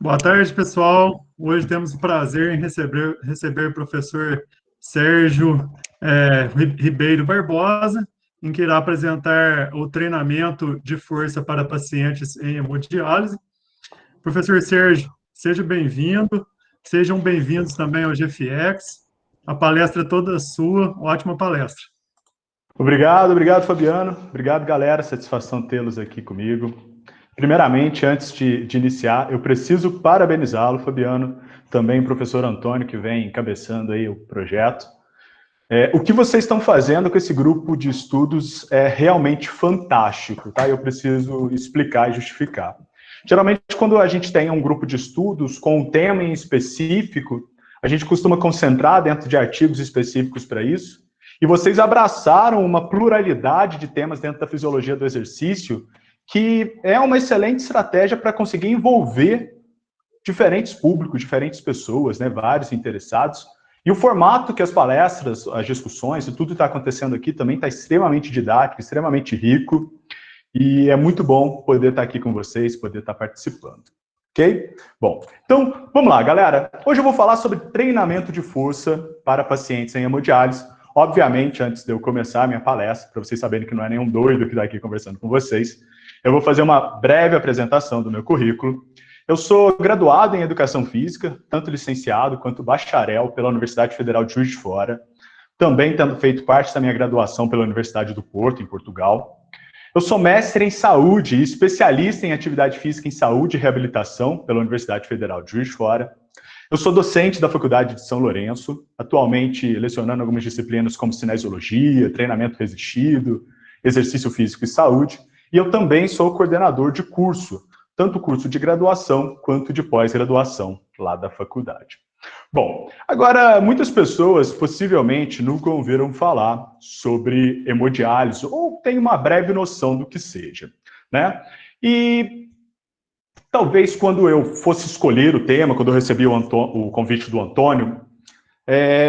Boa tarde, pessoal. Hoje temos o prazer em receber o professor Sérgio Ribeiro Barbosa, em que irá apresentar o treinamento de força para pacientes em hemodiálise. Professor Sérgio, seja bem-vindo. Sejam bem-vindos também ao GFX. A palestra é toda sua. Ótima palestra. Obrigado, Fabiano. Obrigado, galera. Satisfação tê-los aqui comigo. Primeiramente, antes de iniciar, eu preciso parabenizá-lo, Fabiano, também o professor Antônio, que vem encabeçando aí o projeto. O que vocês estão fazendo com esse grupo de estudos é realmente fantástico, tá? Eu preciso explicar e justificar. Geralmente, quando a gente tem um grupo de estudos com um tema em específico, a gente costuma concentrar dentro de artigos específicos para isso, e vocês abraçaram uma pluralidade de temas dentro da fisiologia do exercício, que é uma excelente estratégia para conseguir envolver diferentes públicos, diferentes pessoas, né, vários interessados. E o formato que as palestras, as discussões e tudo que está acontecendo aqui também está extremamente didático, extremamente rico, e é muito bom poder estar aqui com vocês, poder estar participando. Ok? Bom, então, vamos lá, galera. Hoje eu vou falar sobre treinamento de força para pacientes em hemodiálise. Obviamente, antes de eu começar a minha palestra, para vocês saberem que não é nenhum doido que está aqui conversando com vocês, eu vou fazer uma breve apresentação do meu currículo. Eu sou graduado em Educação Física, tanto licenciado quanto bacharel pela Universidade Federal de Juiz de Fora, também tendo feito parte da minha graduação pela Universidade do Porto, em Portugal. Eu sou mestre em saúde e especialista em atividade física em saúde e reabilitação pela Universidade Federal de Juiz de Fora. Eu sou docente da Faculdade de São Lourenço, atualmente lecionando algumas disciplinas como cinesiologia, treinamento resistido, exercício físico e saúde. E eu também sou coordenador de curso, tanto curso de graduação quanto de pós-graduação lá da faculdade. Bom, agora, muitas pessoas possivelmente nunca ouviram falar sobre hemodiálise ou têm uma breve noção do que seja, né? E talvez quando eu fosse escolher o tema, quando eu recebi o convite do Antônio,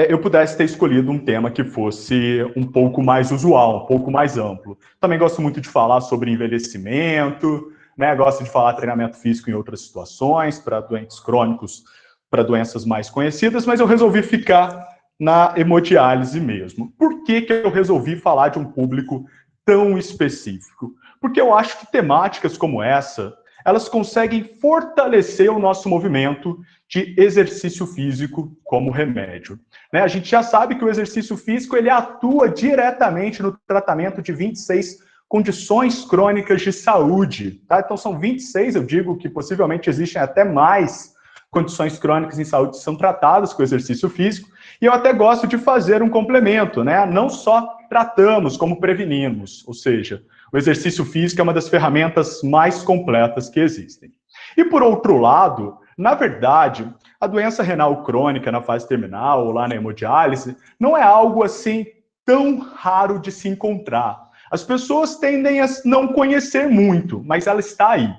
eu pudesse ter escolhido um tema que fosse um pouco mais usual, um pouco mais amplo. Também gosto muito de falar sobre envelhecimento, né? Gosto de falar treinamento físico em outras situações, para doentes crônicos, para doenças mais conhecidas, mas eu resolvi ficar na hemodiálise mesmo. Por que eu resolvi falar de um público tão específico? Porque eu acho que temáticas como essa, elas conseguem fortalecer o nosso movimento de exercício físico como remédio. Né? A gente já sabe que o exercício físico ele atua diretamente no tratamento de 26 condições crônicas de saúde. Tá? Então são 26, eu digo que possivelmente existem até mais condições crônicas em saúde que são tratadas com exercício físico, e eu até gosto de fazer um complemento, né? Não só tratamos, como prevenimos, ou seja, o exercício físico é uma das ferramentas mais completas que existem. E por outro lado, na verdade, a doença renal crônica na fase terminal ou lá na hemodiálise não é algo assim tão raro de se encontrar. As pessoas tendem a não conhecer muito, mas ela está aí.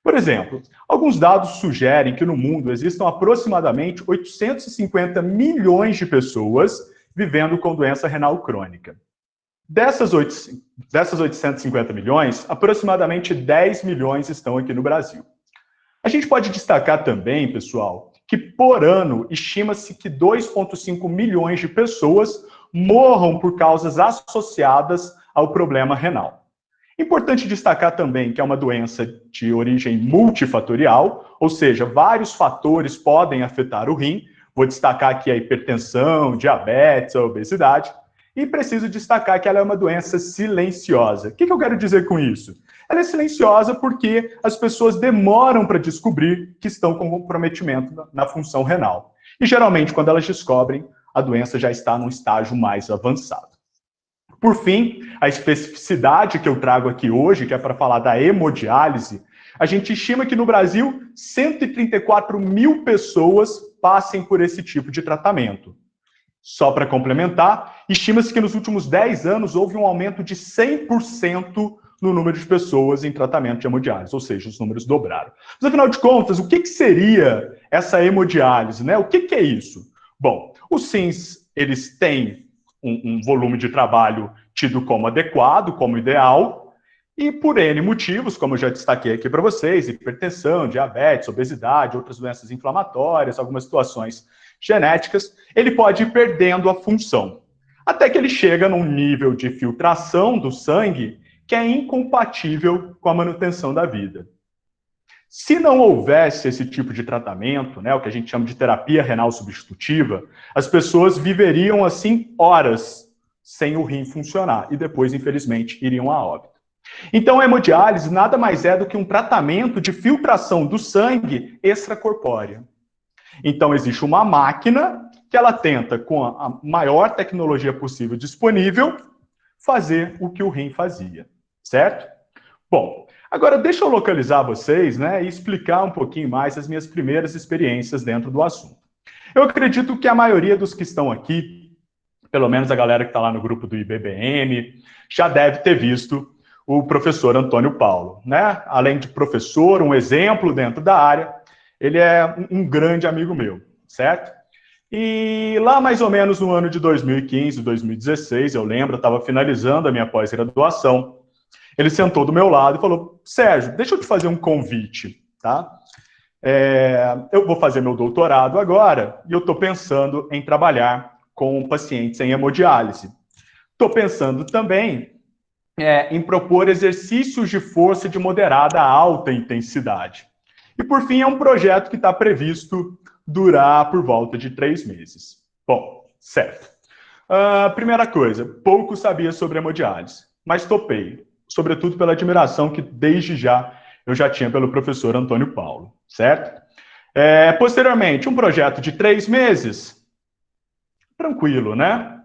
Por exemplo, alguns dados sugerem que no mundo existam aproximadamente 850 milhões de pessoas vivendo com doença renal crônica. Dessas 850 milhões, aproximadamente 10 milhões estão aqui no Brasil. A gente pode destacar também, pessoal, que por ano estima-se que 2,5 milhões de pessoas morram por causas associadas ao problema renal. Importante destacar também que é uma doença de origem multifatorial, ou seja, vários fatores podem afetar o rim. Vou destacar aqui a hipertensão, diabetes, a obesidade. E preciso destacar que ela é uma doença silenciosa. O que eu quero dizer com isso? Ela é silenciosa porque as pessoas demoram para descobrir que estão com comprometimento na função renal. E geralmente, quando elas descobrem, a doença já está num estágio mais avançado. Por fim, a especificidade que eu trago aqui hoje, que é para falar da hemodiálise, a gente estima que no Brasil 134 mil pessoas passem por esse tipo de tratamento. Só para complementar, estima-se que nos últimos 10 anos houve um aumento de 100% no número de pessoas em tratamento de hemodiálise, ou seja, os números dobraram. Mas afinal de contas, o que seria essa hemodiálise, né? O que é isso? Bom, os rins, eles têm um volume de trabalho tido como adequado, como ideal, E por N motivos, como eu já destaquei aqui para vocês, hipertensão, diabetes, obesidade, outras doenças inflamatórias, algumas situações genéticas, ele pode ir perdendo a função. Até que ele chega num nível de filtração do sangue que é incompatível com a manutenção da vida. Se não houvesse esse tipo de tratamento, né, o que a gente chama de terapia renal substitutiva, as pessoas viveriam assim horas sem o rim funcionar e depois, infelizmente, iriam a óbito. Então, a hemodiálise nada mais é do que um tratamento de filtração do sangue extracorpórea. Então, existe uma máquina que ela tenta, com a maior tecnologia possível disponível, fazer o que o rim fazia, certo? Bom, agora deixa eu localizar vocês, né, e explicar um pouquinho mais as minhas primeiras experiências dentro do assunto. Eu acredito que a maioria dos que estão aqui, pelo menos a galera que está lá no grupo do IBBM, já deve ter visto o professor Antônio Paulo, né? Além de professor, um exemplo dentro da área, ele é um grande amigo meu, certo? E lá mais ou menos no ano de 2015, 2016, eu lembro, eu estava finalizando a minha pós-graduação, ele sentou do meu lado e falou: Sérgio, deixa eu te fazer um convite, tá? Eu vou fazer meu doutorado agora e eu estou pensando em trabalhar com pacientes em hemodiálise. Estou pensando também em propor exercícios de força de moderada a alta intensidade. E, por fim, é um projeto que está previsto durar por volta de 3 meses. Bom, certo. Primeira coisa, pouco sabia sobre hemodiálise, mas topei, sobretudo pela admiração que, desde já, eu já tinha pelo professor Antônio Paulo, certo? Posteriormente, um projeto de 3 meses, tranquilo, né?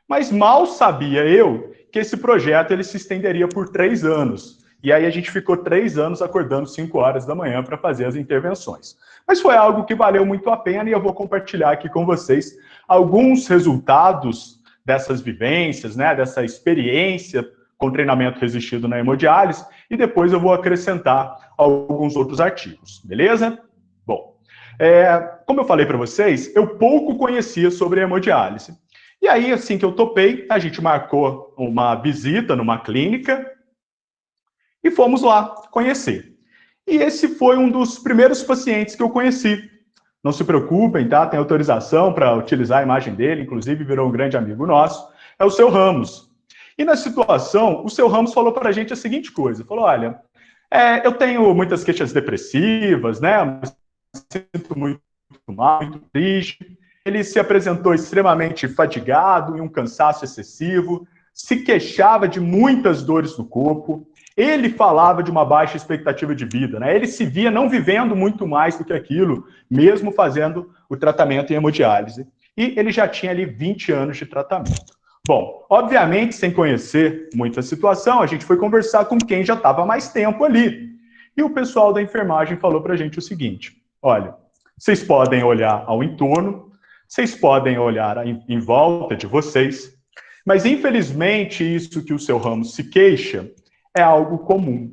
Mas mal sabia eu que esse projeto ele se estenderia por 3 anos. E aí a gente ficou 3 anos acordando 5 horas da manhã para fazer as intervenções. Mas foi algo que valeu muito a pena e eu vou compartilhar aqui com vocês alguns resultados dessas vivências, né, dessa experiência com treinamento resistido na hemodiálise, e depois eu vou acrescentar alguns outros artigos, beleza? Bom, como eu falei para vocês, eu pouco conhecia sobre a hemodiálise. E aí, assim que eu topei, a gente marcou uma visita numa clínica e fomos lá conhecer. E esse foi um dos primeiros pacientes que eu conheci. Não se preocupem, tá? Tem autorização para utilizar a imagem dele, inclusive virou um grande amigo nosso. É o seu Ramos. E na situação, o seu Ramos falou para a gente a seguinte coisa. Falou, olha, eu tenho muitas queixas depressivas, né? Me sinto muito mal, muito triste. Ele se apresentou extremamente fatigado e um cansaço excessivo, se queixava de muitas dores no corpo. Ele falava de uma baixa expectativa de vida, né? Ele se via não vivendo muito mais do que aquilo, mesmo fazendo o tratamento em hemodiálise. E ele já tinha ali 20 anos de tratamento. Bom, obviamente, sem conhecer muita situação, a gente foi conversar com quem já estava mais tempo ali. E o pessoal da enfermagem falou para a gente o seguinte: olha, vocês podem olhar ao entorno, vocês podem olhar em volta de vocês, mas infelizmente isso que o seu Ramos se queixa é algo comum,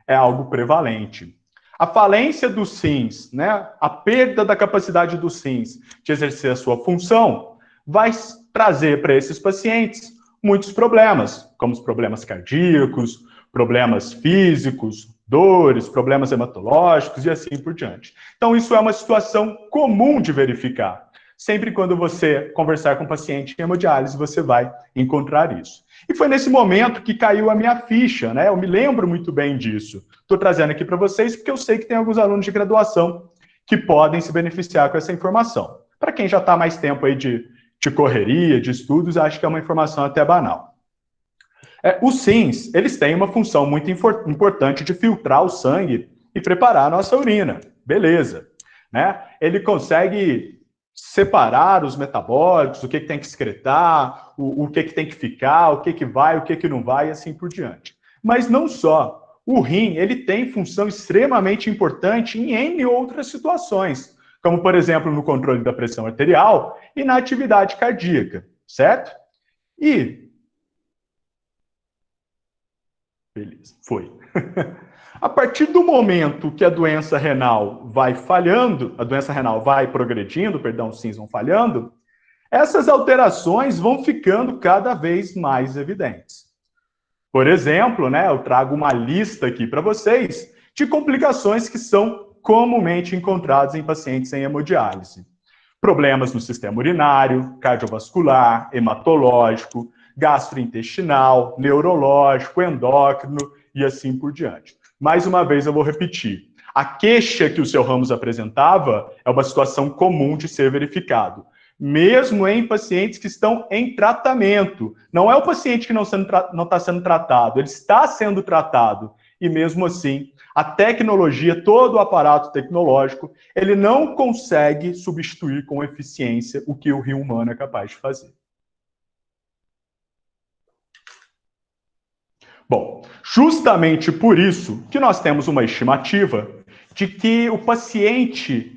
é algo prevalente. A falência dos rins, né, a perda da capacidade dos rins de exercer a sua função, vai trazer para esses pacientes muitos problemas, como os problemas cardíacos, problemas físicos, dores, problemas hematológicos e assim por diante. Então, isso é uma situação comum de verificar. Sempre quando você conversar com um paciente em hemodiálise, você vai encontrar isso. E foi nesse momento que caiu a minha ficha, né? Eu me lembro muito bem disso. Estou trazendo aqui para vocês porque eu sei que tem alguns alunos de graduação que podem se beneficiar com essa informação. Para quem já está mais tempo aí de correria, de estudos, acho que é uma informação até banal. Os rins, eles têm uma função muito importante de filtrar o sangue e preparar a nossa urina. Beleza. Né? Ele consegue separar os metabólicos, o que tem que excretar, o que tem que ficar, o que vai, o que não vai, e assim por diante. Mas não só. O rim, ele tem função extremamente importante em N outras situações, como, por exemplo, no controle da pressão arterial e na atividade cardíaca, certo? E... beleza, foi. A partir do momento que a doença renal vai falhando, a doença renal vai progredindo, perdão, os rins vão falhando, essas alterações vão ficando cada vez mais evidentes. Por exemplo, né, eu trago uma lista aqui para vocês de complicações que são comumente encontradas em pacientes em hemodiálise. Problemas no sistema urinário, cardiovascular, hematológico, gastrointestinal, neurológico, endócrino e assim por diante. Mais uma vez eu vou repetir. A queixa que o seu Ramos apresentava é uma situação comum de ser verificado, mesmo em pacientes que estão em tratamento. Não é o paciente que não está sendo tratado, ele está sendo tratado. E mesmo assim, a tecnologia, todo o aparato tecnológico, ele não consegue substituir com eficiência o que o rim humano é capaz de fazer. Bom, justamente por isso que nós temos uma estimativa de que o paciente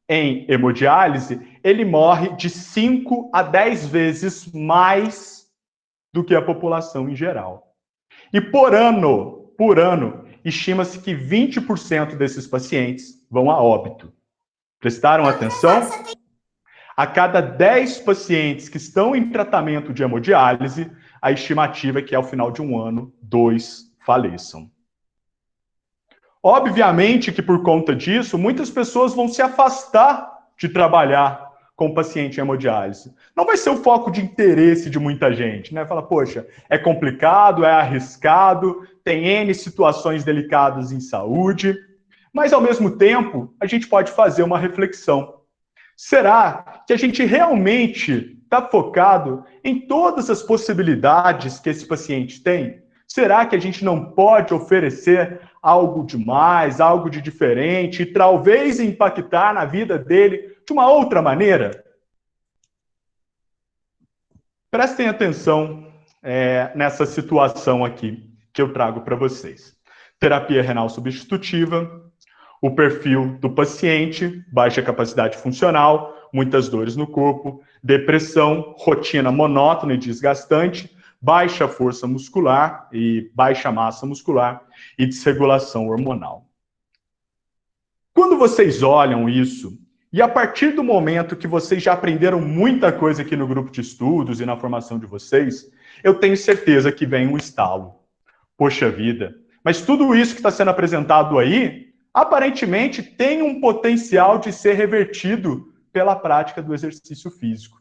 em hemodiálise, ele morre de 5 a 10 vezes mais do que a população em geral. E por ano, estima-se que 20% desses pacientes vão a óbito. Prestaram atenção? A cada 10 pacientes que estão em tratamento de hemodiálise, a estimativa é que ao final de um ano, 2 faleçam. Obviamente que por conta disso, muitas pessoas vão se afastar de trabalhar com o paciente em hemodiálise. Não vai ser o foco de interesse de muita gente, né? Fala, poxa, é complicado, é arriscado, tem N situações delicadas em saúde, mas ao mesmo tempo, a gente pode fazer uma reflexão. Será que a gente realmente está focado em todas as possibilidades que esse paciente tem? Será que a gente não pode oferecer algo de mais, algo de diferente, e talvez impactar na vida dele de uma outra maneira? Prestem atenção nessa situação aqui que eu trago para vocês. Terapia renal substitutiva, o perfil do paciente, baixa capacidade funcional, muitas dores no corpo, depressão, rotina monótona e desgastante, baixa força muscular e baixa massa muscular e desregulação hormonal. Quando vocês olham isso, e a partir do momento que vocês já aprenderam muita coisa aqui no grupo de estudos e na formação de vocês, eu tenho certeza que vem um estalo. Poxa vida, mas tudo isso que está sendo apresentado aí, aparentemente tem um potencial de ser revertido pela prática do exercício físico.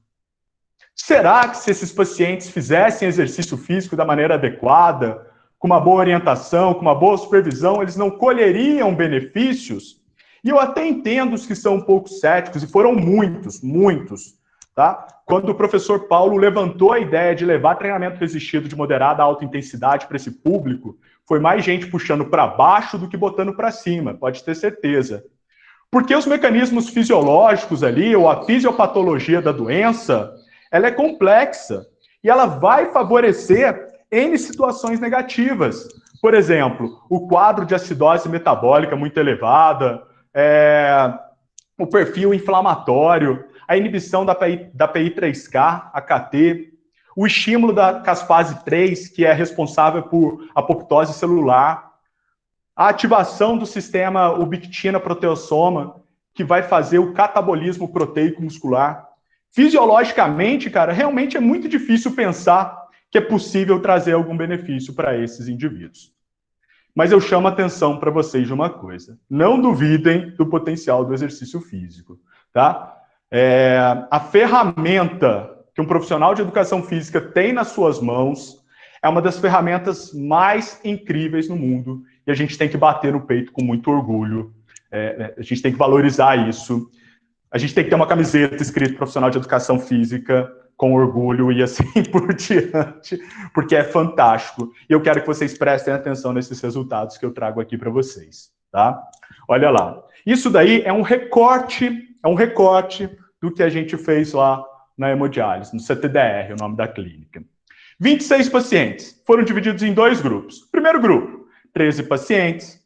Será que se esses pacientes fizessem exercício físico da maneira adequada, com uma boa orientação, com uma boa supervisão, eles não colheriam benefícios? E eu até entendo os que são um pouco céticos, e foram muitos, tá? Quando o professor Paulo levantou a ideia de levar treinamento resistido de moderada a alta intensidade para esse público, foi mais gente puxando para baixo do que botando para cima, pode ter certeza. Porque os mecanismos fisiológicos ali, ou a fisiopatologia da doença, ela é complexa e ela vai favorecer N situações negativas. Por exemplo, o quadro de acidose metabólica muito elevada, o perfil inflamatório, a inibição da PI3K, AKT, o estímulo da caspase 3, que é responsável por apoptose celular, a ativação do sistema ubiquitina-proteossoma, que vai fazer o catabolismo proteico muscular. Fisiologicamente, cara, realmente é muito difícil pensar que é possível trazer algum benefício para esses indivíduos. Mas eu chamo a atenção para vocês de uma coisa. Não duvidem do potencial do exercício físico, tá? A ferramenta que um profissional de educação física tem nas suas mãos é uma das ferramentas mais incríveis no mundo e a gente tem que bater no peito com muito orgulho. A gente tem que valorizar isso. A gente tem que ter uma camiseta escrita profissional de educação física com orgulho e assim por diante, porque é fantástico. E eu quero que vocês prestem atenção nesses resultados que eu trago aqui para vocês, tá? Olha lá. Isso daí é um recorte do que a gente fez lá na hemodiálise, no CTDR, o nome da clínica. 26 pacientes foram divididos em 2 grupos. Primeiro grupo, 13 pacientes,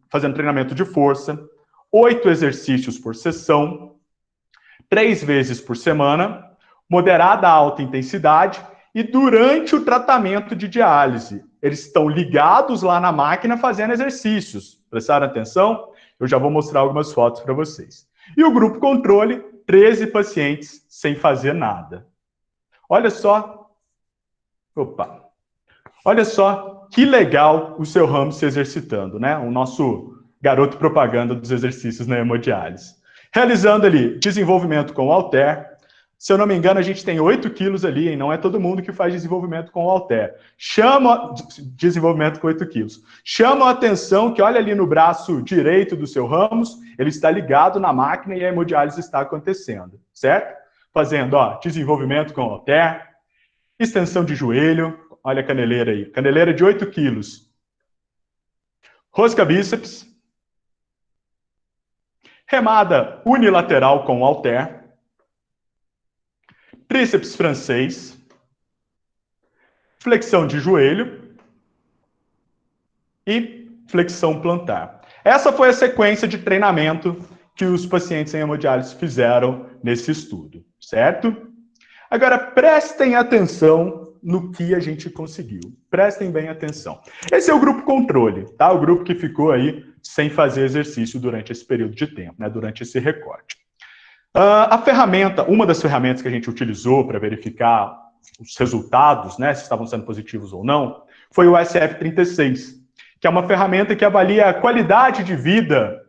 fazendo treinamento de força, 8 exercícios por sessão, 3 vezes por semana, moderada a alta intensidade, e durante o tratamento de diálise, eles estão ligados lá na máquina fazendo exercícios. Prestaram atenção? Eu já vou mostrar algumas fotos para vocês. E o grupo controle, 13 pacientes sem fazer nada. Olha só. Opa. Olha só que legal o seu Ramos se exercitando, né? O nosso garoto propaganda dos exercícios na hemodiálise. Realizando ali desenvolvimento com o halter. Se eu não me engano, a gente tem 8 quilos ali, hein? Não é todo mundo que faz desenvolvimento com o halter. Desenvolvimento com 8 quilos. Chama a atenção que olha ali no braço direito do seu Ramos, ele está ligado na máquina e a hemodiálise está acontecendo, certo? Fazendo, ó, desenvolvimento com o halter, extensão de joelho, olha a caneleira aí, caneleira de 8 quilos. Rosca bíceps, remada unilateral com o halter, tríceps francês, flexão de joelho e flexão plantar. Essa foi a sequência de treinamento que os pacientes em hemodiálise fizeram nesse estudo, certo? Agora, prestem atenção no que a gente conseguiu. Prestem bem atenção. Esse é o grupo controle, tá? O grupo que ficou aí sem fazer exercício durante esse período de tempo, né? Durante esse recorte. A ferramenta, uma das ferramentas que a gente utilizou para verificar os resultados, né, se estavam sendo positivos ou não, foi o SF36, que é uma ferramenta que avalia a qualidade de vida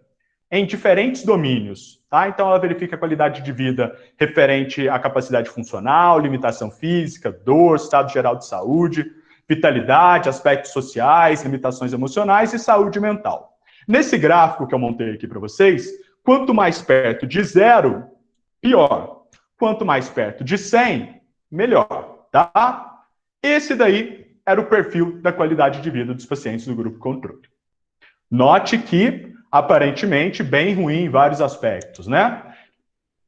em diferentes domínios. Tá? Então, ela verifica a qualidade de vida referente à capacidade funcional, limitação física, dor, estado geral de saúde, vitalidade, aspectos sociais, limitações emocionais e saúde mental. Nesse gráfico que eu montei aqui para vocês, quanto mais perto de 0, pior. Quanto mais perto de 100, melhor. Tá? Esse daí era o perfil da qualidade de vida dos pacientes do grupo controle. Note que, aparentemente, bem ruim em vários aspectos, né?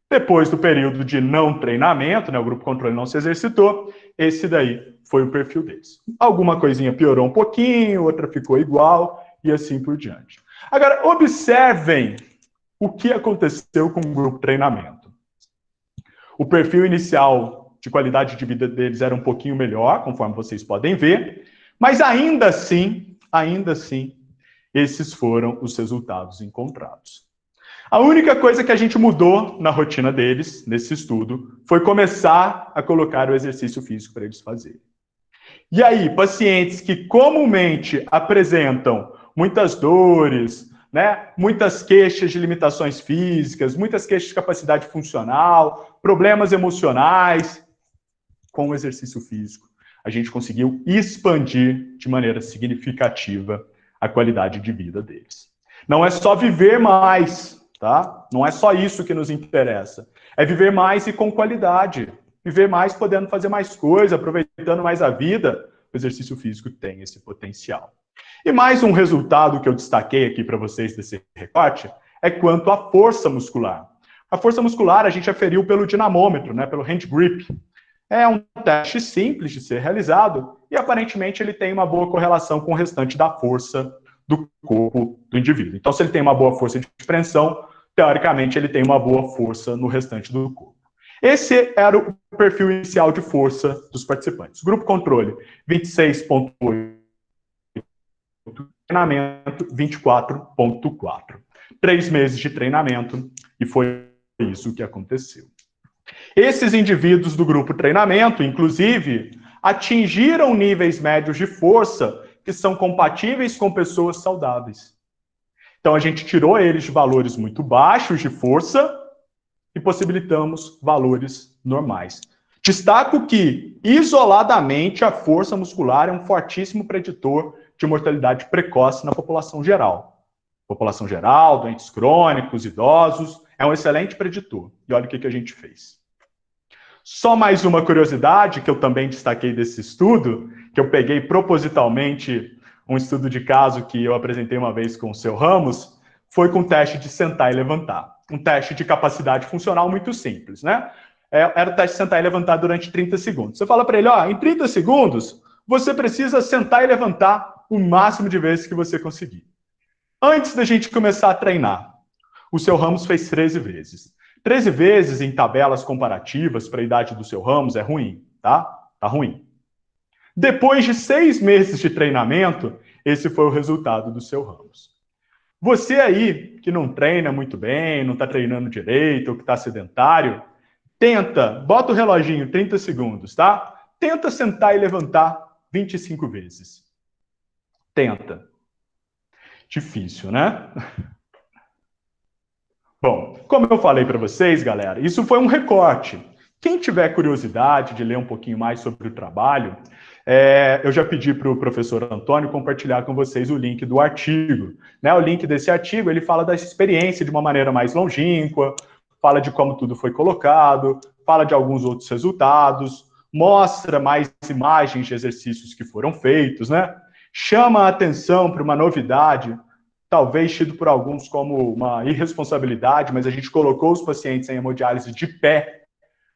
Depois do período de não treinamento, né, o grupo controle não se exercitou, esse daí foi o perfil deles. Alguma coisinha piorou um pouquinho, outra ficou igual, e assim por diante. Agora, observem o que aconteceu com o grupo treinamento. O perfil inicial de qualidade de vida deles era um pouquinho melhor, conforme vocês podem ver, mas ainda assim, esses foram os resultados encontrados. A única coisa que a gente mudou na rotina deles, nesse estudo, foi começar a colocar o exercício físico para eles fazerem. E aí, pacientes que comumente apresentam muitas dores, né, muitas queixas de limitações físicas, muitas queixas de capacidade funcional, problemas emocionais, com o exercício físico, a gente conseguiu expandir de maneira significativa a qualidade de vida deles. Não é só viver mais, tá? Não é só isso que nos interessa. É viver mais e com qualidade. Viver mais podendo fazer mais coisas, aproveitando mais a vida. O exercício físico tem esse potencial. E mais um resultado que eu destaquei aqui para vocês desse recorte é quanto à força muscular. A força muscular a gente aferiu pelo dinamômetro, né? Pelo hand grip. É um teste simples de ser realizado e, aparentemente, ele tem uma boa correlação com o restante da força do corpo do indivíduo. Então, se ele tem uma boa força de expressão, teoricamente, ele tem uma boa força no restante do corpo. Esse era o perfil inicial de força dos participantes. Grupo controle, 26,8. Treinamento, 24,4. 3 meses de treinamento e foi isso que aconteceu. Esses indivíduos do grupo treinamento, inclusive, atingiram níveis médios de força que são compatíveis com pessoas saudáveis. Então, a gente tirou eles de valores muito baixos de força e possibilitamos valores normais. Destaco que, isoladamente, a força muscular é um fortíssimo preditor de mortalidade precoce na população geral. População geral, doentes crônicos, idosos, é um excelente preditor. E olha o que a gente fez. Só mais uma curiosidade que eu também destaquei desse estudo, que eu peguei propositalmente um estudo de caso que eu apresentei uma vez com o seu Ramos, foi com o teste de sentar e levantar. Um teste de capacidade funcional muito simples, né? Era o teste de sentar e levantar durante 30 segundos. Você fala para ele, ó, em 30 segundos, você precisa sentar e levantar o máximo de vezes que você conseguir. Antes da gente começar a treinar, o seu Ramos fez 13 vezes. 13 vezes em tabelas comparativas para a idade do seu Ramos é ruim, tá? Tá ruim. Depois de 6 meses de treinamento, esse foi o resultado do seu Ramos. Você aí, que não treina muito bem, não está treinando direito, ou que está sedentário, bota o reloginho 30 segundos, tá? Tenta sentar e levantar 25 vezes. Tenta. Difícil, né? Bom, como eu falei para vocês, galera, isso foi um recorte. Quem tiver curiosidade de ler um pouquinho mais sobre o trabalho, eu já pedi para o professor Antônio compartilhar com vocês o link do artigo. Né? O link desse artigo, ele fala da experiência de uma maneira mais longínqua, fala de como tudo foi colocado, fala de alguns outros resultados, mostra mais imagens de exercícios que foram feitos, né? Chama a atenção para uma novidade, talvez tido por alguns como uma irresponsabilidade, mas a gente colocou os pacientes em hemodiálise de pé,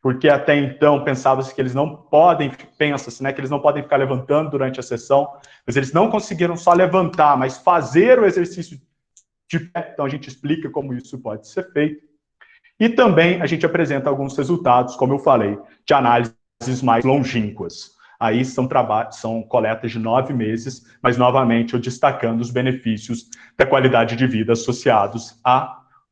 porque até então pensava-se que eles não podem, pensa-se, né, que eles não podem ficar levantando durante a sessão, mas eles não conseguiram só levantar, mas fazer o exercício de pé, então a gente explica como isso pode ser feito. E também a gente apresenta alguns resultados, como eu falei, de análises mais longínquas. Aí são coletas de 9 meses, mas novamente eu destacando os benefícios da qualidade de vida associados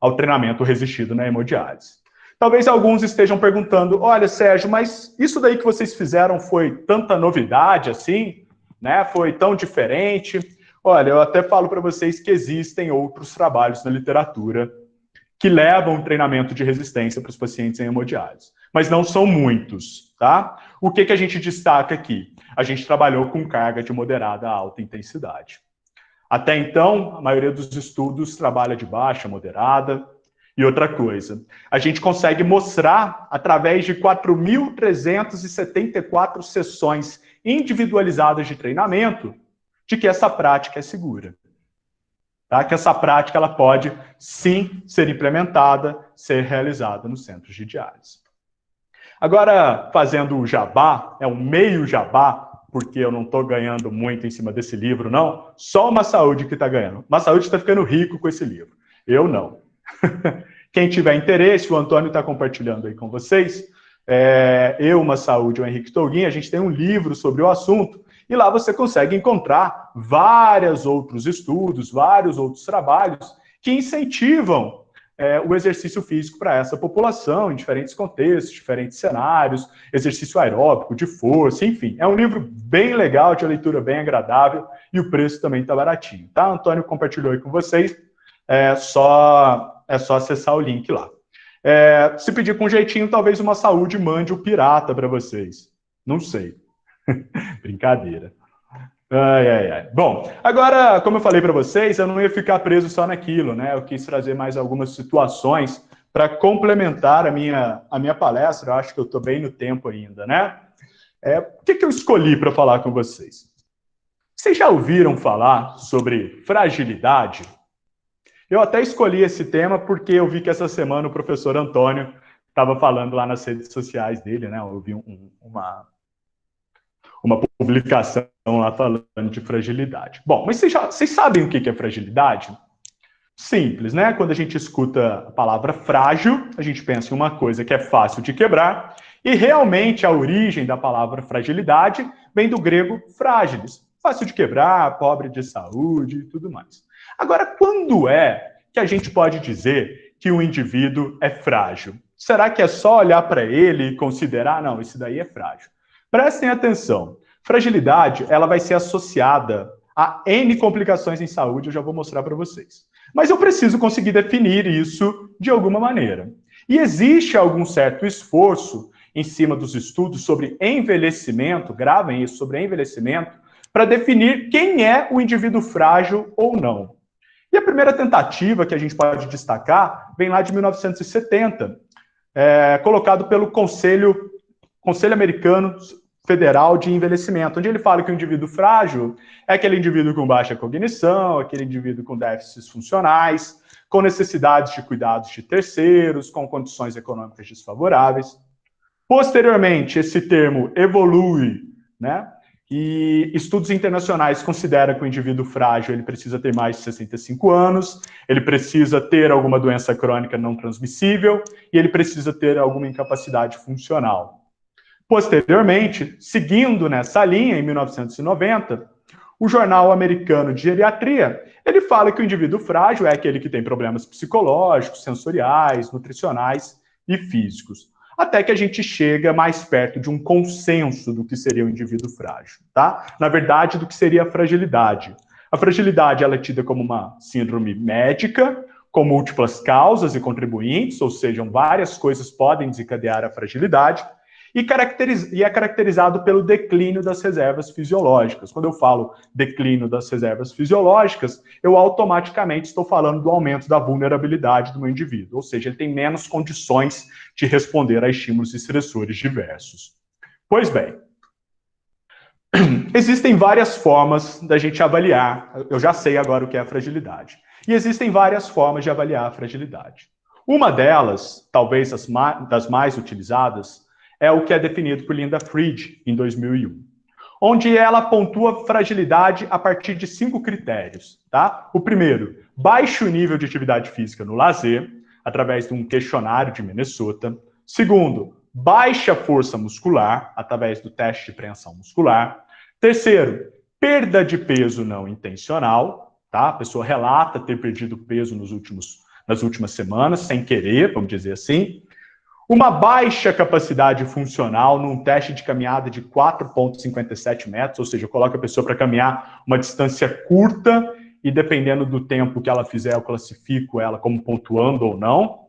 ao treinamento resistido na hemodiálise. Talvez alguns estejam perguntando, olha, Sérgio, mas isso daí que vocês fizeram foi tanta novidade assim, né? Foi tão diferente? Olha, eu até falo para vocês que existem outros trabalhos na literatura que levam o treinamento de resistência para os pacientes em hemodiálise, mas não são muitos, tá? O que a gente destaca aqui? A gente trabalhou com carga de moderada a alta intensidade. Até então, a maioria dos estudos trabalha de baixa, moderada. E outra coisa, a gente consegue mostrar, através de 4.374 sessões individualizadas de treinamento, de que essa prática é segura. Tá? Que essa prática ela pode, sim, ser implementada, ser realizada nos centros de diálise. Agora, fazendo o jabá, um meio jabá, porque eu não estou ganhando muito em cima desse livro, não. Só Uma Saúde que está ganhando. Uma Saúde está ficando rico com esse livro. Eu não. Quem tiver interesse, o Antônio está compartilhando aí com vocês. Eu, Uma Saúde, o Henrique Tolguin, a gente tem um livro sobre o assunto, e lá você consegue encontrar vários outros estudos, vários outros trabalhos que incentivam o exercício físico para essa população, em diferentes contextos, diferentes cenários, exercício aeróbico, de força, enfim. É um livro bem legal, de leitura bem agradável, e o preço também está baratinho, tá? O Antônio compartilhou aí com vocês, é só acessar o link lá. Se pedir com jeitinho, talvez Uma Saúde mande o pirata para vocês. Não sei. Brincadeira. Bom, agora, como eu falei para vocês, eu não ia ficar preso só naquilo, né? Eu quis trazer mais algumas situações para complementar a minha palestra. Eu acho que eu estou bem no tempo ainda, né? O que eu escolhi para falar com vocês? Vocês já ouviram falar sobre fragilidade? Eu até escolhi esse tema porque eu vi que essa semana o professor Antônio estava falando lá nas redes sociais dele, né? Eu vi uma publicação lá falando de fragilidade. Bom, mas vocês sabem o que é fragilidade? Simples, né? Quando a gente escuta a palavra frágil, a gente pensa em uma coisa que é fácil de quebrar, e realmente a origem da palavra fragilidade vem do grego frágilis, fácil de quebrar, pobre de saúde e tudo mais. Agora, quando é que a gente pode dizer que o indivíduo é frágil? Será que é só olhar para ele e considerar, não, isso daí é frágil? Prestem atenção. Fragilidade, ela vai ser associada a N complicações em saúde, eu já vou mostrar para vocês. Mas eu preciso conseguir definir isso de alguma maneira. E existe algum certo esforço em cima dos estudos sobre envelhecimento, gravem isso, sobre envelhecimento, para definir quem é o indivíduo frágil ou não. E a primeira tentativa que a gente pode destacar vem lá de 1970, colocado pelo Conselho Americano Federal de Envelhecimento, onde ele fala que o indivíduo frágil é aquele indivíduo com baixa cognição, aquele indivíduo com déficits funcionais, com necessidades de cuidados de terceiros, com condições econômicas desfavoráveis. Posteriormente, esse termo evolui, né? E estudos internacionais consideram que o indivíduo frágil ele precisa ter mais de 65 anos, ele precisa ter alguma doença crônica não transmissível e ele precisa ter alguma incapacidade funcional. Posteriormente, seguindo nessa linha, em 1990, o Jornal Americano de Geriatria, ele fala que o indivíduo frágil é aquele que tem problemas psicológicos, sensoriais, nutricionais e físicos. até que a gente chega mais perto de um consenso do que seria o indivíduo frágil, tá? Na verdade, do que seria a fragilidade. A fragilidade ela é tida como uma síndrome médica, com múltiplas causas e contribuintes, ou seja, várias coisas podem desencadear a fragilidade, e é caracterizado pelo declínio das reservas fisiológicas. Quando eu falo declínio das reservas fisiológicas, eu automaticamente estou falando do aumento da vulnerabilidade do meu indivíduo, ou seja, ele tem menos condições de responder a estímulos estressores diversos. Pois bem, existem várias formas da gente avaliar, eu já sei agora o que é a fragilidade, e existem várias formas de avaliar a fragilidade. Uma delas, talvez das mais utilizadas, é o que é definido por Linda Fried, em 2001, onde ela pontua fragilidade a partir de 5 critérios. Tá? O primeiro, baixo nível de atividade física no lazer, através de um questionário de Minnesota. Segundo, baixa força muscular, através do teste de preensão muscular. Terceiro, perda de peso não intencional. Tá? A pessoa relata ter perdido peso nas últimas semanas, sem querer, vamos dizer assim. Uma baixa capacidade funcional num teste de caminhada de 4,57 metros, ou seja, eu coloco a pessoa para caminhar uma distância curta e dependendo do tempo que ela fizer, eu classifico ela como pontuando ou não.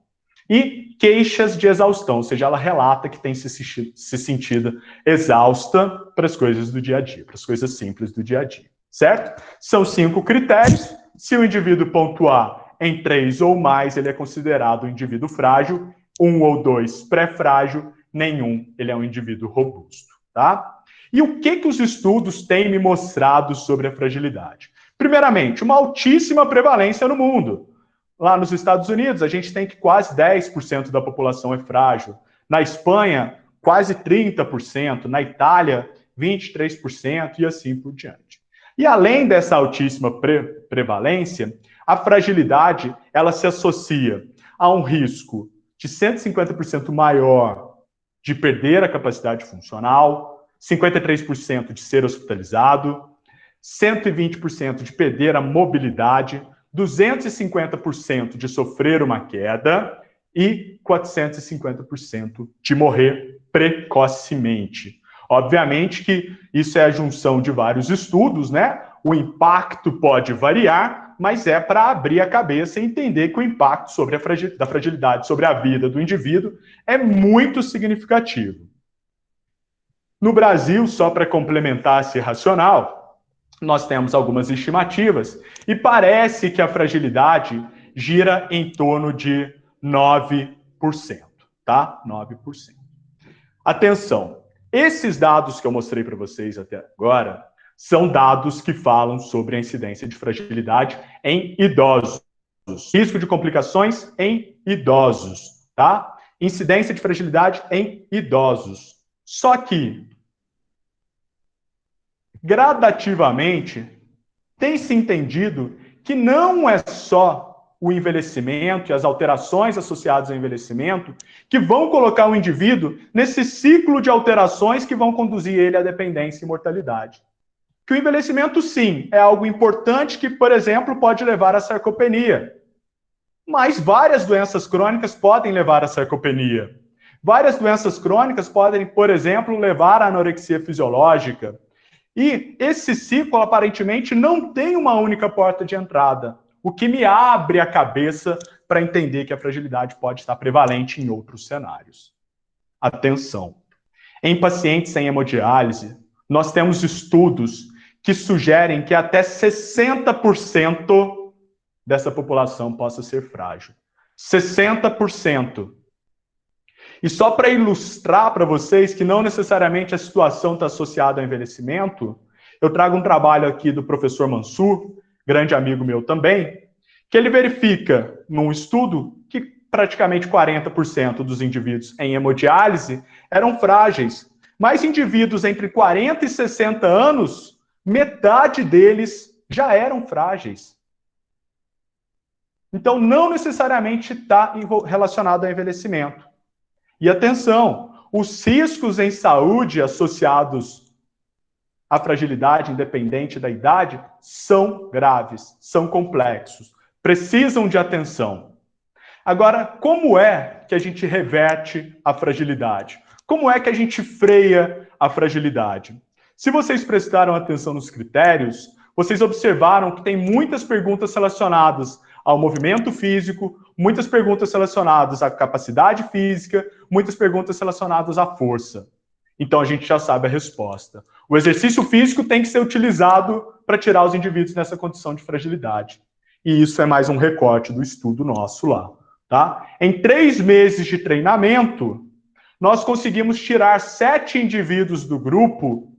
E queixas de exaustão, ou seja, ela relata que tem se sentido exausta para as coisas do dia a dia, para as coisas simples do dia a dia, certo? São 5 critérios. Se o indivíduo pontuar em 3 ou mais, ele é considerado um indivíduo frágil. 1 ou 2 pré-frágil, nenhum, ele é um indivíduo robusto, tá? E o que os estudos têm me mostrado sobre a fragilidade? Primeiramente, uma altíssima prevalência no mundo. Lá nos Estados Unidos, a gente tem que quase 10% da população é frágil. Na Espanha, quase 30%. Na Itália, 23% e assim por diante. E além dessa altíssima prevalência, a fragilidade, ela se associa a um risco de 150% maior de perder a capacidade funcional, 53% de ser hospitalizado, 120% de perder a mobilidade, 250% de sofrer uma queda e 450% de morrer precocemente. Obviamente que isso é a junção de vários estudos, né? O impacto pode variar, mas é para abrir a cabeça e entender que o impacto da fragilidade sobre a vida do indivíduo é muito significativo. No Brasil, só para complementar esse racional, nós temos algumas estimativas e parece que a fragilidade gira em torno de 9%, tá? 9%. Atenção, esses dados que eu mostrei para vocês até agora são dados que falam sobre a incidência de fragilidade em idosos. Risco de complicações em idosos, tá? Incidência de fragilidade em idosos. Só que, gradativamente, tem se entendido que não é só o envelhecimento e as alterações associadas ao envelhecimento que vão colocar o indivíduo nesse ciclo de alterações que vão conduzir ele à dependência e mortalidade. Que o envelhecimento, sim, é algo importante que, por exemplo, pode levar à sarcopenia. Mas várias doenças crônicas podem levar à sarcopenia. Várias doenças crônicas podem, por exemplo, levar à anorexia fisiológica. E esse ciclo, aparentemente, não tem uma única porta de entrada, o que me abre a cabeça para entender que a fragilidade pode estar prevalente em outros cenários. Atenção! Em pacientes sem hemodiálise, nós temos estudos que sugerem que até 60% dessa população possa ser frágil. 60%. E só para ilustrar para vocês que não necessariamente a situação está associada ao envelhecimento, eu trago um trabalho aqui do professor Mansur, grande amigo meu também, que ele verifica num estudo que praticamente 40% dos indivíduos em hemodiálise eram frágeis, mas indivíduos entre 40 e 60 anos, metade deles já eram frágeis. Então, não necessariamente está relacionado ao envelhecimento. E atenção, os riscos em saúde associados à fragilidade, independente da idade, são graves, são complexos, precisam de atenção. Agora, como é que a gente reverte a fragilidade? Como é que a gente freia a fragilidade? Se vocês prestaram atenção nos critérios, vocês observaram que tem muitas perguntas relacionadas ao movimento físico, muitas perguntas relacionadas à capacidade física, muitas perguntas relacionadas à força. Então a gente já sabe a resposta. O exercício físico tem que ser utilizado para tirar os indivíduos nessa condição de fragilidade. E isso é mais um recorte do estudo nosso lá. Tá? Em 3 meses de treinamento, nós conseguimos tirar 7 indivíduos do grupo,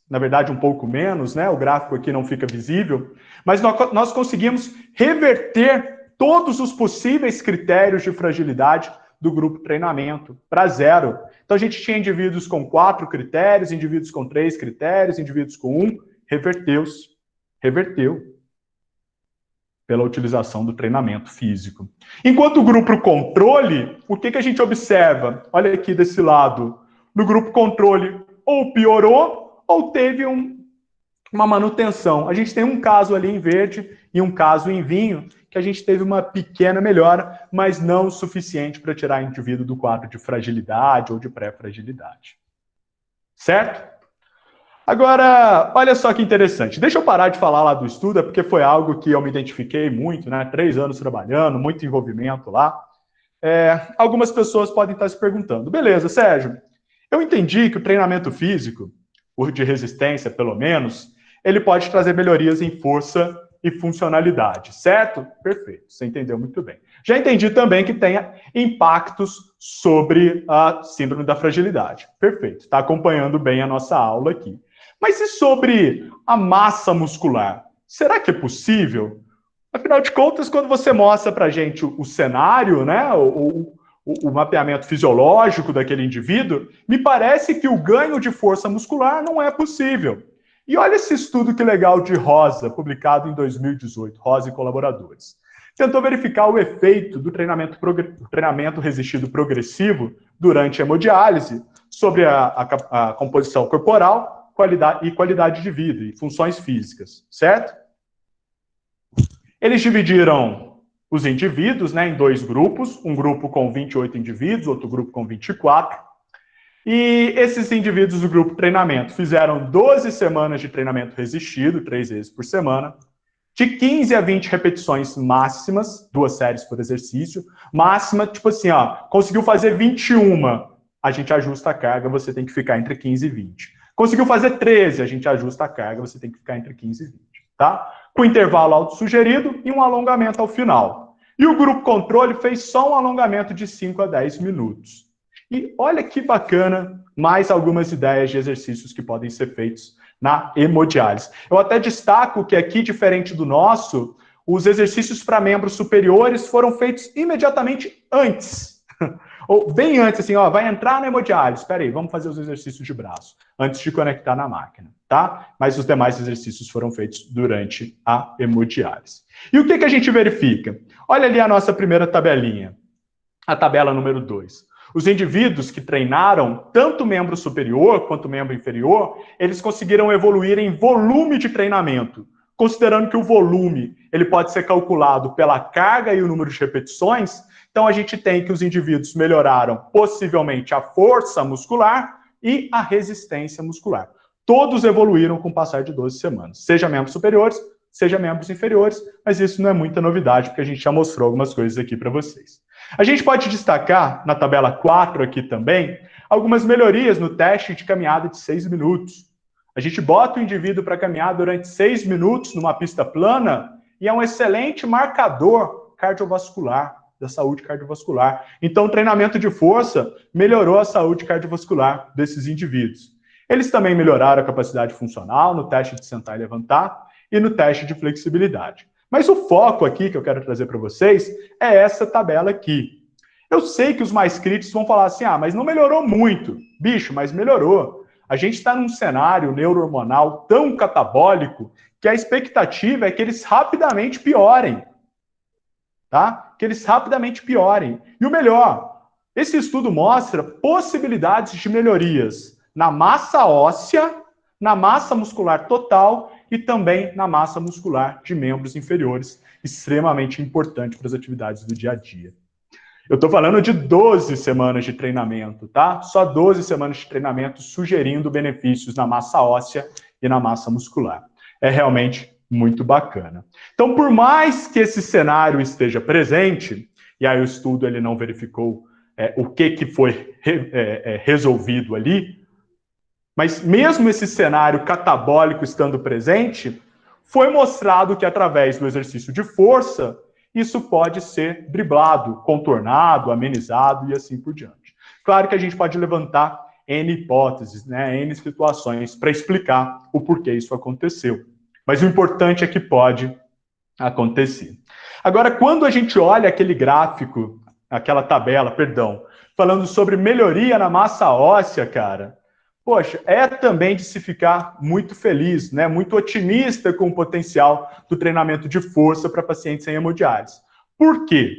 na verdade um pouco menos, né? O gráfico aqui não fica visível, mas nós conseguimos reverter todos os possíveis critérios de fragilidade do grupo treinamento para 0. Então a gente tinha indivíduos com 4 critérios, indivíduos com 3 critérios, indivíduos com 1, reverteu pela utilização do treinamento físico. Enquanto o grupo controle, o que a gente observa? Olha aqui desse lado. No grupo controle, ou piorou, ou teve uma manutenção. A gente tem um caso ali em verde e um caso em vinho, que a gente teve uma pequena melhora, mas não o suficiente para tirar o indivíduo do quadro de fragilidade ou de pré-fragilidade. Certo? Agora, olha só que interessante. Deixa eu parar de falar lá do estudo, porque foi algo que eu me identifiquei muito, né? 3 anos trabalhando, muito envolvimento lá. Algumas pessoas podem estar se perguntando, beleza, Sérgio, eu entendi que o treinamento físico, o de resistência pelo menos, ele pode trazer melhorias em força e funcionalidade, certo? Perfeito, você entendeu muito bem. Já entendi também que tenha impactos sobre a síndrome da fragilidade. Perfeito, está acompanhando bem a nossa aula aqui. Mas e sobre a massa muscular? Será que é possível? Afinal de contas, quando você mostra para a gente o cenário, né, o mapeamento fisiológico daquele indivíduo, me parece que o ganho de força muscular não é possível. E olha esse estudo que legal de Rosa, publicado em 2018, Rosa e colaboradores. Tentou verificar o efeito do treinamento resistido progressivo durante a hemodiálise sobre a composição corporal, qualidade de vida e funções físicas, certo? Eles dividiram os indivíduos, né, em 2 grupos, um grupo com 28 indivíduos, outro grupo com 24, e esses indivíduos do grupo treinamento fizeram 12 semanas de treinamento resistido, 3 vezes por semana, de 15 a 20 repetições máximas, 2 séries por exercício, máxima, tipo assim, ó, conseguiu fazer 21, a gente ajusta a carga, você tem que ficar entre 15 e 20. Conseguiu fazer 13, a gente ajusta a carga, você tem que ficar entre 15 e 20, tá? Com intervalo autossugerido e um alongamento ao final. E o grupo controle fez só um alongamento de 5 a 10 minutos. E olha que bacana, mais algumas ideias de exercícios que podem ser feitos na hemodiálise. Eu até destaco que aqui, diferente do nosso, os exercícios para membros superiores foram feitos imediatamente antes. Ou bem antes, assim, ó, vai entrar na hemodiálise. Espera aí, vamos fazer os exercícios de braço, antes de conectar na máquina, tá? Mas os demais exercícios foram feitos durante a hemodiálise. E o que a gente verifica? Olha ali a nossa primeira tabelinha, a tabela número 2. Os indivíduos que treinaram tanto membro superior quanto membro inferior, eles conseguiram evoluir em volume de treinamento, considerando que o volume ele pode ser calculado pela carga e o número de repetições. Então a gente tem que os indivíduos melhoraram possivelmente a força muscular e a resistência muscular. Todos evoluíram com o passar de 12 semanas, seja membros superiores, seja membros inferiores, mas isso não é muita novidade, porque a gente já mostrou algumas coisas aqui para vocês. A gente pode destacar, na tabela 4 aqui também, algumas melhorias no teste de caminhada de 6 minutos. A gente bota o indivíduo para caminhar durante 6 minutos numa pista plana e é um excelente marcador cardiovascular, da saúde cardiovascular. Então, o treinamento de força melhorou a saúde cardiovascular desses indivíduos. Eles também melhoraram a capacidade funcional no teste de sentar e levantar e no teste de flexibilidade. Mas o foco aqui que eu quero trazer para vocês é essa tabela aqui. Eu sei que os mais críticos vão falar assim, mas não melhorou muito. Bicho, mas melhorou. A gente está num cenário neurohormonal tão catabólico que a expectativa é que eles rapidamente piorem. Tá? Que eles rapidamente piorem. E o melhor, esse estudo mostra possibilidades de melhorias na massa óssea, na massa muscular total e também na massa muscular de membros inferiores, extremamente importante para as atividades do dia a dia. Eu estou falando de 12 semanas de treinamento, tá? Só 12 semanas de treinamento sugerindo benefícios na massa óssea e na massa muscular. É realmente muito bacana. Então, por mais que esse cenário esteja presente, e aí o estudo ele não verificou o que foi resolvido ali, mas mesmo esse cenário catabólico estando presente, foi mostrado que através do exercício de força, isso pode ser driblado, contornado, amenizado e assim por diante. Claro que a gente pode levantar N hipóteses, né, N situações para explicar o porquê isso aconteceu. Mas o importante é que pode acontecer. Agora, quando a gente olha aquele gráfico, aquela tabela, perdão, falando sobre melhoria na massa óssea, cara, poxa, é também de se ficar muito feliz, né? Muito otimista com o potencial do treinamento de força para pacientes sem hemodiálise. Por quê?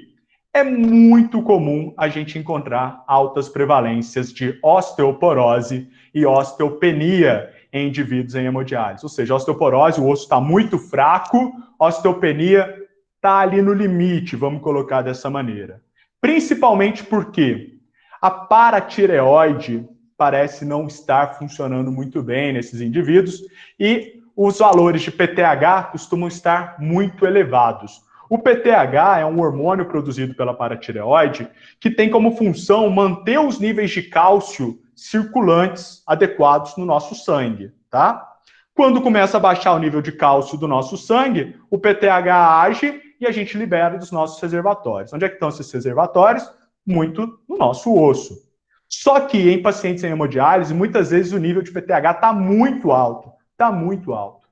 É muito comum a gente encontrar altas prevalências de osteoporose e osteopenia em indivíduos em hemodiálise. Ou seja, osteoporose, o osso está muito fraco, osteopenia está ali no limite, vamos colocar dessa maneira. Principalmente porque a paratireoide parece não estar funcionando muito bem nesses indivíduos e os valores de PTH costumam estar muito elevados. O PTH é um hormônio produzido pela paratireoide que tem como função manter os níveis de cálcio circulantes adequados no nosso sangue, tá? Quando começa a baixar o nível de cálcio do nosso sangue, o PTH age e a gente libera dos nossos reservatórios. Onde é que estão esses reservatórios? Muito no nosso osso. Só que em pacientes em hemodiálise, muitas vezes o nível de PTH está muito alto. Está muito alto.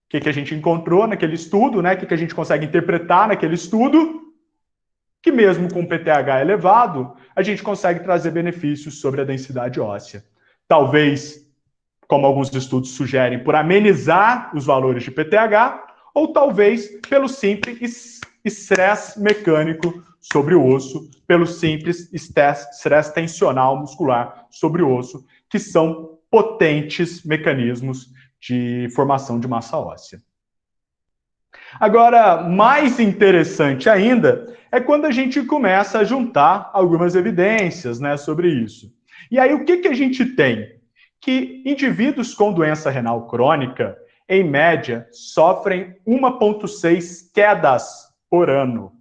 O que a gente encontrou naquele estudo, né? O que a gente consegue interpretar naquele estudo? Que mesmo com PTH elevado, a gente consegue trazer benefícios sobre a densidade óssea. Talvez, como alguns estudos sugerem, por amenizar os valores de PTH, ou talvez pelo simples estresse mecânico sobre o osso, pelo simples estresse tensional muscular sobre o osso, que são potentes mecanismos de formação de massa óssea. Agora, mais interessante ainda é quando a gente começa a juntar algumas evidências, né, sobre isso. E aí, o que a gente tem? Que indivíduos com doença renal crônica, em média, sofrem 1,6 quedas por ano.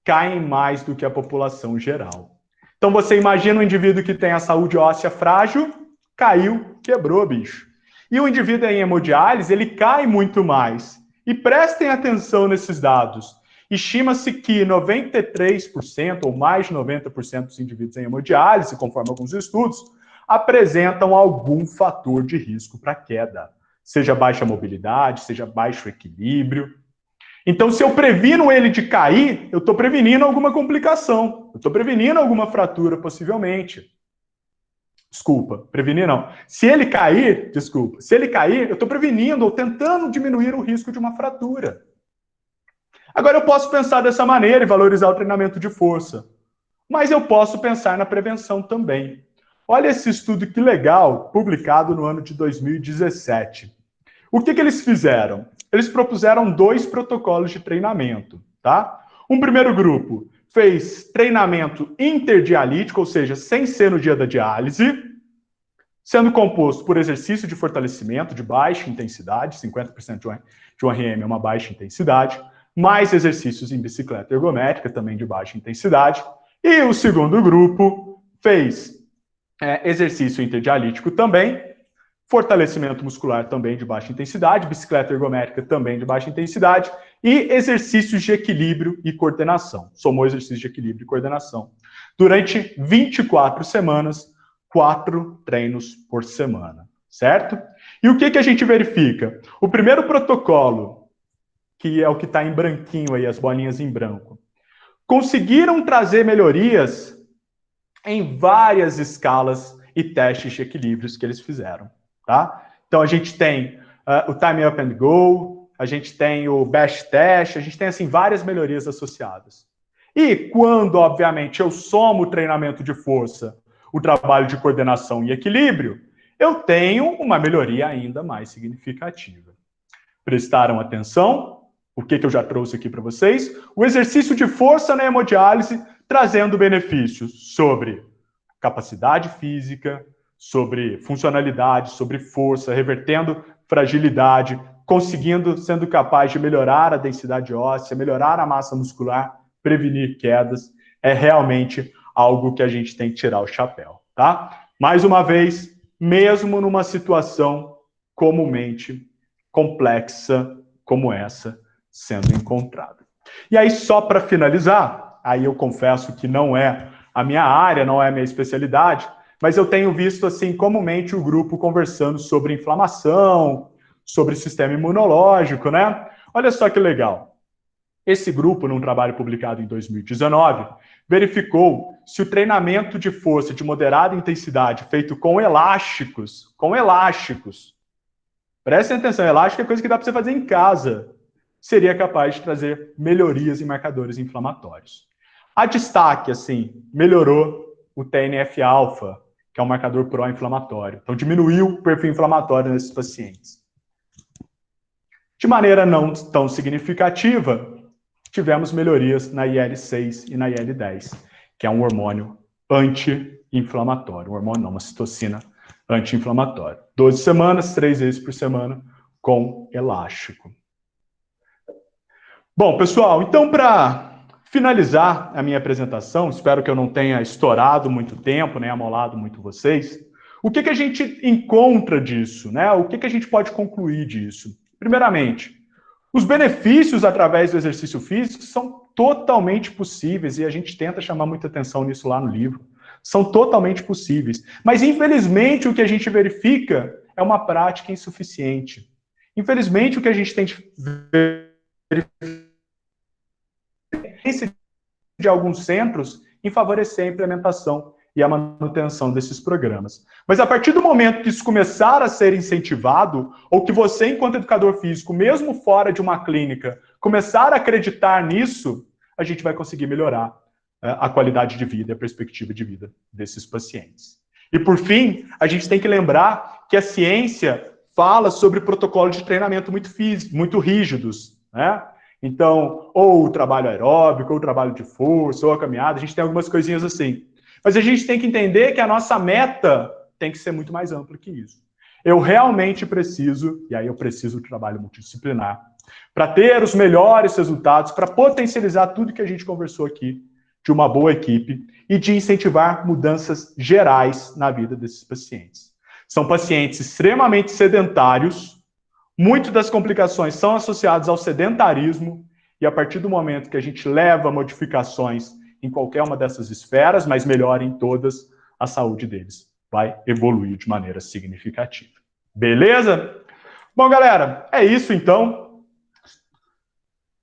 Caem mais do que a população geral. Então, você imagina um indivíduo que tem a saúde óssea frágil, caiu, quebrou, bicho. E o indivíduo em hemodiálise, ele cai muito mais. E prestem atenção nesses dados. Estima-se que 93% ou mais de 90% dos indivíduos em hemodiálise, conforme alguns estudos, apresentam algum fator de risco para queda. Seja baixa mobilidade, seja baixo equilíbrio. Então, se eu previno ele de cair, eu estou prevenindo alguma complicação. Eu estou prevenindo alguma fratura, possivelmente. Desculpa, prevenir não. Se ele cair, eu estou prevenindo ou tentando diminuir o risco de uma fratura. Agora, eu posso pensar dessa maneira e valorizar o treinamento de força. Mas eu posso pensar na prevenção também. Olha esse estudo que legal, publicado no ano de 2017. O que eles fizeram? Eles propuseram 2 protocolos de treinamento, tá? Um primeiro grupo fez treinamento interdialítico, ou seja, sem ser no dia da diálise, sendo composto por exercício de fortalecimento de baixa intensidade, 50% de um RM é uma baixa intensidade, mais exercícios em bicicleta ergométrica, também de baixa intensidade. E o segundo grupo fez exercício interdialítico também, fortalecimento muscular também de baixa intensidade, bicicleta ergométrica também de baixa intensidade e exercícios de equilíbrio e coordenação. Somou exercícios de equilíbrio e coordenação. Durante 24 semanas, 4 treinos por semana, certo? E o que a gente verifica? O primeiro protocolo, que é o que está em branquinho aí, as bolinhas em branco, conseguiram trazer melhorias em várias escalas e testes de equilíbrios que eles fizeram. Tá? Então, a gente tem o Time Up and Go, a gente tem o Best Test, a gente tem, assim, várias melhorias associadas. E quando, obviamente, eu somo o treinamento de força, o trabalho de coordenação e equilíbrio, eu tenho uma melhoria ainda mais significativa. Prestaram atenção? O que eu já trouxe aqui para vocês? O exercício de força na hemodiálise trazendo benefícios sobre capacidade física, sobre funcionalidade, sobre força, revertendo fragilidade, conseguindo, sendo capaz de melhorar a densidade óssea, melhorar a massa muscular, prevenir quedas. É realmente algo que a gente tem que tirar o chapéu, tá? Mais uma vez, mesmo numa situação comumente complexa como essa sendo encontrada. E aí, só para finalizar, aí eu confesso que não é a minha área, não é a minha especialidade, mas eu tenho visto, assim, comumente o grupo conversando sobre inflamação, sobre sistema imunológico, né? Olha só que legal. Esse grupo, num trabalho publicado em 2019, verificou se o treinamento de força de moderada intensidade feito com elásticos, prestem atenção, elástico é coisa que dá para você fazer em casa, seria capaz de trazer melhorias em marcadores inflamatórios. A destaque, assim, melhorou o TNF-alfa, que é um marcador pró-inflamatório. Então, diminuiu o perfil inflamatório nesses pacientes. De maneira não tão significativa, tivemos melhorias na IL-6 e na IL-10, que é um hormônio anti-inflamatório, um hormônio não, uma citocina anti-inflamatória. 12 semanas, 3 vezes por semana, com elástico. Bom, pessoal, então para finalizar a minha apresentação, espero que eu não tenha estourado muito tempo, nem amolado muito vocês, o que a gente encontra disso, né? O que a gente pode concluir disso? Primeiramente, os benefícios através do exercício físico são totalmente possíveis e a gente tenta chamar muita atenção nisso lá no livro. São totalmente possíveis. Mas, infelizmente, o que a gente verifica é uma prática insuficiente. Infelizmente, o que a gente tem de de alguns centros em favorecer a implementação e a manutenção desses programas. Mas a partir do momento que isso começar a ser incentivado, ou que você, enquanto educador físico, mesmo fora de uma clínica, começar a acreditar nisso, a gente vai conseguir melhorar a qualidade de vida e a perspectiva de vida desses pacientes. E, por fim, a gente tem que lembrar que a ciência fala sobre protocolos de treinamento muito rígidos, né? Então, ou o trabalho aeróbico, ou o trabalho de força, ou a caminhada, a gente tem algumas coisinhas assim. Mas a gente tem que entender que a nossa meta tem que ser muito mais ampla que isso. Eu realmente preciso, e aí eu preciso do trabalho multidisciplinar, para ter os melhores resultados, para potencializar tudo que a gente conversou aqui, de uma boa equipe, e de incentivar mudanças gerais na vida desses pacientes. São pacientes extremamente sedentários, muitas das complicações são associadas ao sedentarismo, e a partir do momento que a gente leva modificações em qualquer uma dessas esferas, mas melhora em todas, a saúde deles vai evoluir de maneira significativa. Beleza? Bom, galera, é isso então.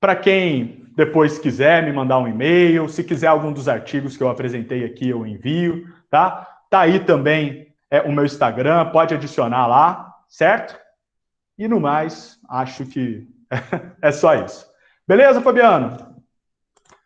Para quem depois quiser me mandar um e-mail, se quiser algum dos artigos que eu apresentei aqui, eu envio, tá? Tá aí também o meu Instagram, pode adicionar lá, certo? E no mais, acho que é só isso. Beleza, Fabiano?